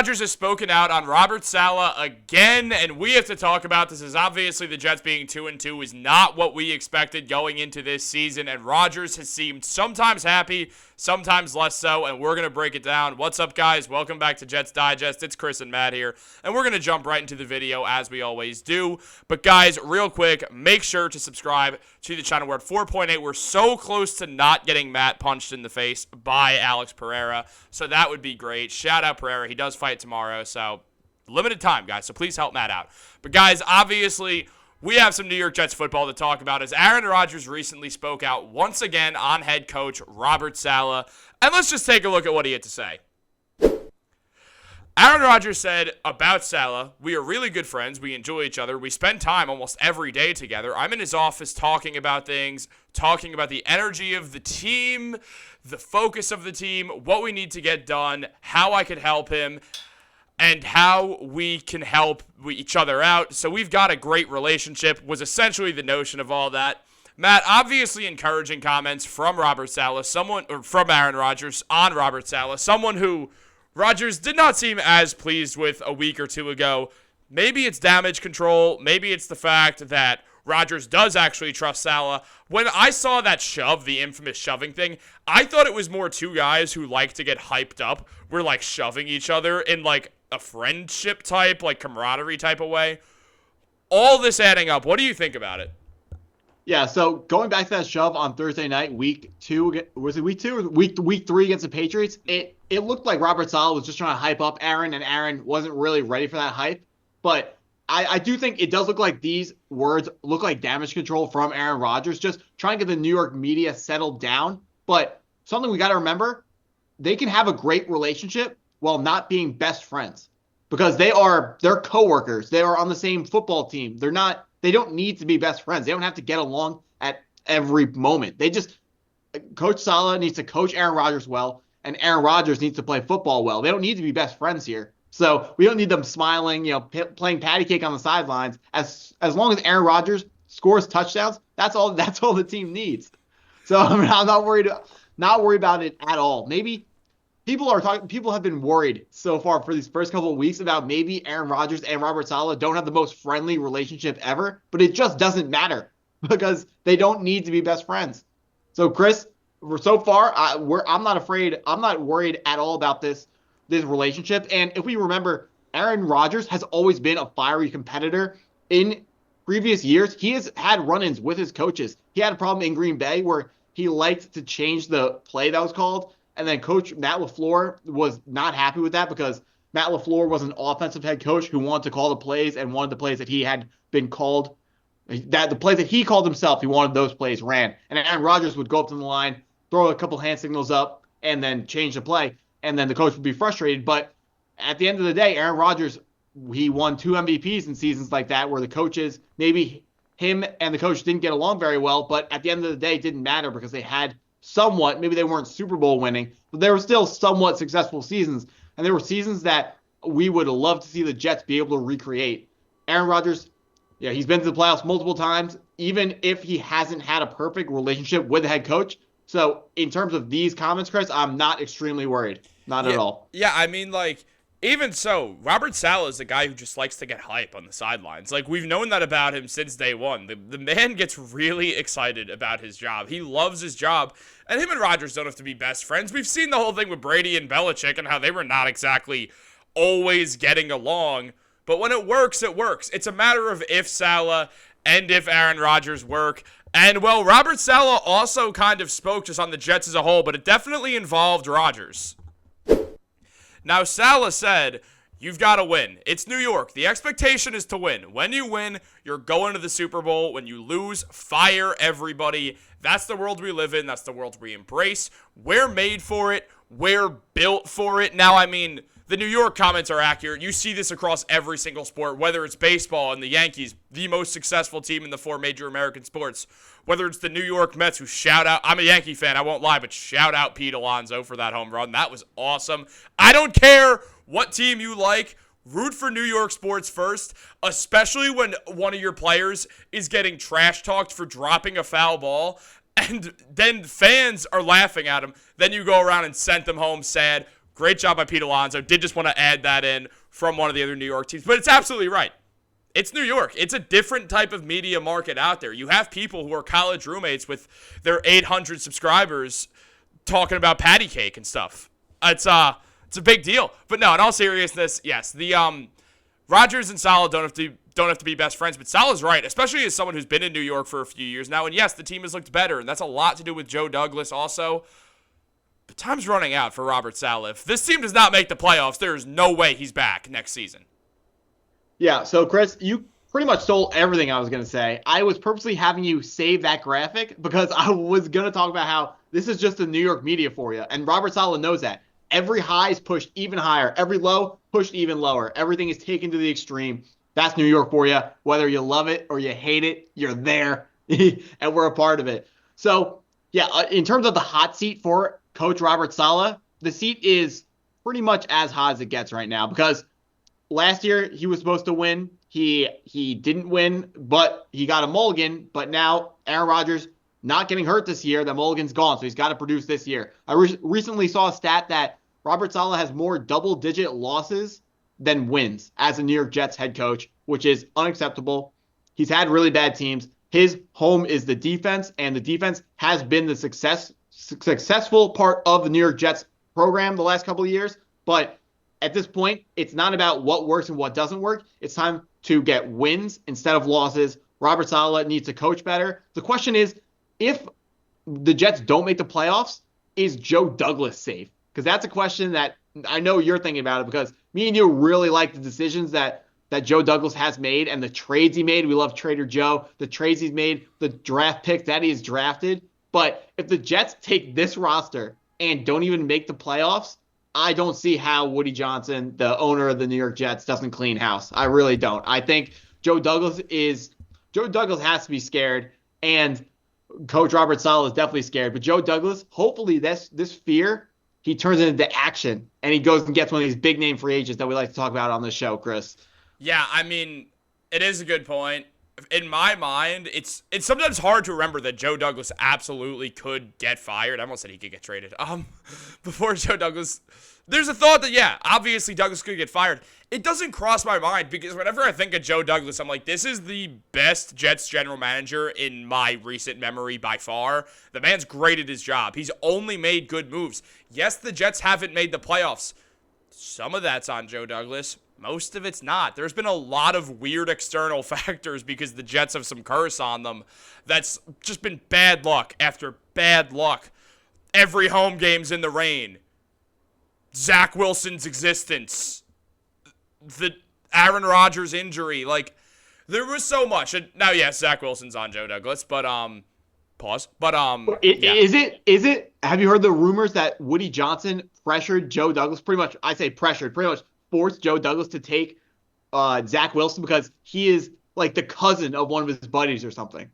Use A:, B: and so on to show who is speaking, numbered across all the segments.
A: Rodgers has spoken out on Robert Saleh again, and we have to talk about this, as obviously the Jets being 2-2 is not what we expected going into this season, and Rodgers has seemed sometimes happy, sometimes less so, and we're going to break it down. What's up, guys? Welcome back to Jets Digest. It's Chris and Matt here, and we're going to jump right into the video as we always do. But guys, real quick, make sure to subscribe to the channel. We're at 4.8. We're so close to not getting Matt punched in the face by Alex Pereira, so that would be great. Shout out Pereira. He does fight tomorrow, so limited time, guys, so please help Matt out. But guys, obviously, we have some New York Jets football to talk about, as Aaron Rodgers recently spoke out once again on head coach Robert Saleh, and let's just take a look at what he had to say. Aaron Rodgers said about Saleh, "We are really good friends. We enjoy each other. We spend time almost every day together. I'm in his office talking about things, talking about the energy of the team, the focus of the team, what we need to get done, how I could help him, and how we can help each other out. So we've got a great relationship," was essentially the notion of all that. Matt, obviously encouraging comments from Robert Saleh, from Aaron Rodgers on Robert Saleh, someone who Rodgers did not seem as pleased with a week or two ago. Maybe it's damage control. Maybe it's the fact that Rodgers does actually trust Saleh. When I saw that shove, the infamous shoving thing, I thought it was more two guys who like to get hyped up were like shoving each other in like a friendship type, like camaraderie type of way. All this adding up, what do you think about it?
B: Yeah, so going back to that shove on Thursday night, week 2, was it week 2 or week 3 against the Patriots? It looked like Robert Saleh was just trying to hype up Aaron, and Aaron wasn't really ready for that hype. But I do think it does look like these words look like damage control from Aaron Rodgers, just trying to get the New York media settled down. But something we got to remember, they can have a great relationship while not being best friends, because they're coworkers. They are on the same football team. They don't need to be best friends. They don't have to get along at every moment. Coach Saleh needs to coach Aaron Rodgers well, and Aaron Rodgers needs to play football well. They don't need to be best friends here. So we don't need them smiling, playing patty cake on the sidelines. As long as Aaron Rodgers scores touchdowns, that's all the team needs. So I mean, I'm not worried about it at all. Maybe people have been worried so far for these first couple of weeks about maybe Aaron Rodgers and Robert Saleh don't have the most friendly relationship ever, but it just doesn't matter because they don't need to be best friends. So Chris, so far, I'm not afraid. I'm not worried at all about this relationship. And if we remember, Aaron Rodgers has always been a fiery competitor. In previous years, he has had run-ins with his coaches. He had a problem in Green Bay where he liked to change the play that was called, and then Coach Matt LaFleur was not happy with that because Matt LaFleur was an offensive head coach who wanted to call the plays, and wanted the plays that he had been called, that the plays that he called himself, he wanted those plays ran. And Aaron Rodgers would go up to the line, throw a couple hand signals up, and then change the play. And then the coach would be frustrated. But at the end of the day, Aaron Rodgers, he won 2 MVPs in seasons like that where the coaches, maybe him and the coach didn't get along very well, but at the end of the day, it didn't matter because they had somewhat, maybe they weren't Super Bowl winning, but they were still somewhat successful seasons. And there were seasons that we would love to see the Jets be able to recreate. Aaron Rodgers, yeah, he's been to the playoffs multiple times, even if he hasn't had a perfect relationship with the head coach. So in terms of these comments, Chris, I'm not extremely worried. Not at all.
A: Yeah, I mean, like, even so, Robert Saleh is a guy who just likes to get hype on the sidelines. Like, we've known that about him since day one. The man gets really excited about his job. He loves his job. And him and Rodgers don't have to be best friends. We've seen the whole thing with Brady and Belichick and how they were not exactly always getting along. But when it works, it works. It's a matter of if Saleh and if Aaron Rodgers work. And, well, Robert Saleh also kind of spoke just on the Jets as a whole, but it definitely involved Rodgers. Now, Saleh said, "You've got to win. It's New York. The expectation is to win. When you win, you're going to the Super Bowl. When you lose, fire everybody. That's the world we live in. That's the world we embrace. We're made for it. We're built for it." Now, I mean, the New York comments are accurate. You see this across every single sport, whether it's baseball and the Yankees, the most successful team in the 4 major American sports, whether it's the New York Mets, who shout out, I'm a Yankee fan, I won't lie, but shout out Pete Alonso for that home run. That was awesome. I don't care what team you like. Root for New York sports first, especially when one of your players is getting trash talked for dropping a foul ball, and then fans are laughing at him. Then you go around and send them home sad. Great job by Pete Alonso. Did just want to add that in from one of the other New York teams. But it's absolutely right. It's New York. It's a different type of media market out there. You have people who are college roommates with their 800 subscribers talking about patty cake and stuff. It's a big deal. But no, in all seriousness, yes, the Rodgers and Salah don't have to be best friends, but Salah's right, especially as someone who's been in New York for a few years now. And yes, the team has looked better, and that's a lot to do with Joe Douglas also. But time's running out for Robert Saleh. If this team does not make the playoffs, there is no way he's back next season.
B: Yeah, so Chris, you pretty much stole everything I was going to say. I was purposely having you save that graphic because I was going to talk about how this is just the New York media for you. And Robert Saleh knows that. Every high is pushed even higher. Every low pushed even lower. Everything is taken to the extreme. That's New York for you. Whether you love it or you hate it, you're there. And we're a part of it. So, yeah, in terms of the hot seat for Coach Robert Saleh, the seat is pretty much as hot as it gets right now because last year he was supposed to win. He didn't win, but he got a mulligan. But now Aaron Rodgers not getting hurt this year. The mulligan's gone, so he's got to produce this year. I recently saw a stat that Robert Saleh has more double-digit losses than wins as a New York Jets head coach, which is unacceptable. He's had really bad teams. His home is the defense, and the defense has been the successful part of the New York Jets program the last couple of years. But at this point, it's not about what works and what doesn't work. It's time to get wins instead of losses. Robert Saleh needs to coach better. The question is, if the Jets don't make the playoffs, is Joe Douglas safe? Because that's a question that I know you're thinking about it because me and you really like the decisions that Joe Douglas has made and the trades he made. We love Trader Joe, the trades he's made, the draft picks that he's drafted. But if the Jets take this roster and don't even make the playoffs, I don't see how Woody Johnson, the owner of the New York Jets, doesn't clean house. I really don't. I think Joe Douglas has to be scared, and Coach Robert Saleh is definitely scared. But Joe Douglas, hopefully this fear, he turns it into action, and he goes and gets one of these big-name free agents that we like to talk about on this show, Chris.
A: Yeah, I mean, it is a good point. In my mind, it's sometimes hard to remember that Joe Douglas absolutely could get fired. I almost said he could get traded. Before Joe Douglas, there's a thought that, yeah, obviously Douglas could get fired. It doesn't cross my mind because whenever I think of Joe Douglas, I'm like, this is the best Jets general manager in my recent memory by far. The man's great at his job. He's only made good moves. Yes, the Jets haven't made the playoffs. Some of that's on Joe Douglas. Most of it's not. There's been a lot of weird external factors because the Jets have some curse on them. That's just been bad luck after bad luck. Every home game's in the rain. Zach Wilson's existence. The Aaron Rodgers injury. Like, there was so much. And now, yes, Zach Wilson's on Joe Douglas, but, pause. But, yeah.
B: Is it, have you heard the rumors that Woody Johnson pressured Joe Douglas? Pretty much forced Joe Douglas to take Zach Wilson because he is like the cousin of one of his buddies or something.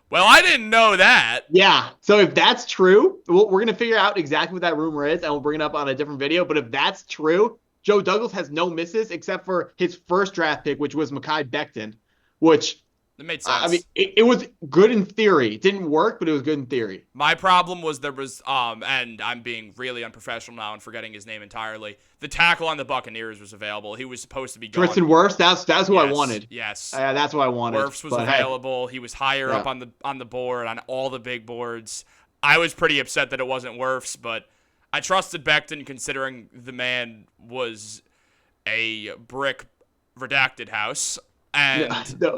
A: Well, I didn't know that.
B: Yeah. So if that's true, we're going to figure out exactly what that rumor is, and we'll bring it up on a different video. But if that's true, Joe Douglas has no misses except for his first draft pick, which was Mekhi Becton, which
A: that made sense.
B: I mean, it was good in theory. It didn't work, but it was good in theory.
A: My problem was there was, and I'm being really unprofessional now and forgetting his name entirely. The tackle on the Buccaneers was available. He was supposed to be gone.
B: Tristan Wirfs, that's who I wanted.
A: Yes.
B: That's what I wanted.
A: Wirfs was available. He was higher up on the board, on all the big boards. I was pretty upset that it wasn't Wirfs, but I trusted Becton considering the man was a brick redacted house. And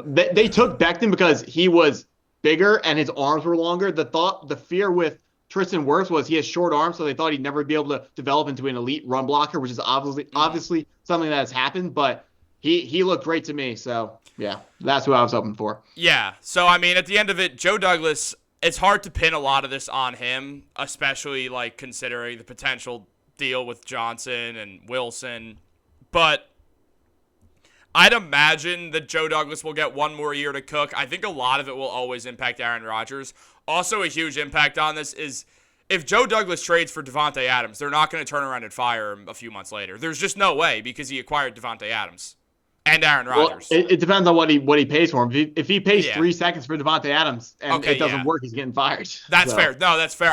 B: they took Becton because he was bigger and his arms were longer. The fear with Tristan Wirfs was he has short arms, so they thought he'd never be able to develop into an elite run blocker, which is obviously something that has happened. But he looked great to me, so yeah, that's who I was hoping for.
A: Yeah, so I mean, at the end of it, Joe Douglas, it's hard to pin a lot of this on him, especially like considering the potential deal with Johnson and Wilson, but I'd imagine that Joe Douglas will get one more year to cook. I think a lot of it will always impact Aaron Rodgers. Also, a huge impact on this is if Joe Douglas trades for Devontae Adams, they're not going to turn around and fire him a few months later. There's just no way because he acquired Devontae Adams and Aaron Rodgers.
B: Well, it depends on what he pays for him. If he pays 3 seconds for Devontae Adams and it doesn't work, he's getting fired.
A: That's fair. No, that's fair.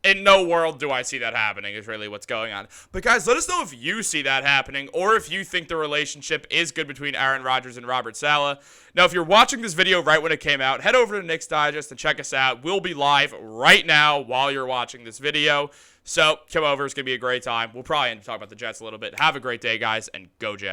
A: In no world do I see that happening is really what's going on. But guys, let us know if you see that happening or if you think the relationship is good between Aaron Rodgers and Robert Saleh. Now, if you're watching this video right when it came out, head over to Knicks Digest and check us out. We'll be live right now while you're watching this video. So come over. It's going to be a great time. We'll probably end up talking about the Jets a little bit. Have a great day, guys, and go Jets.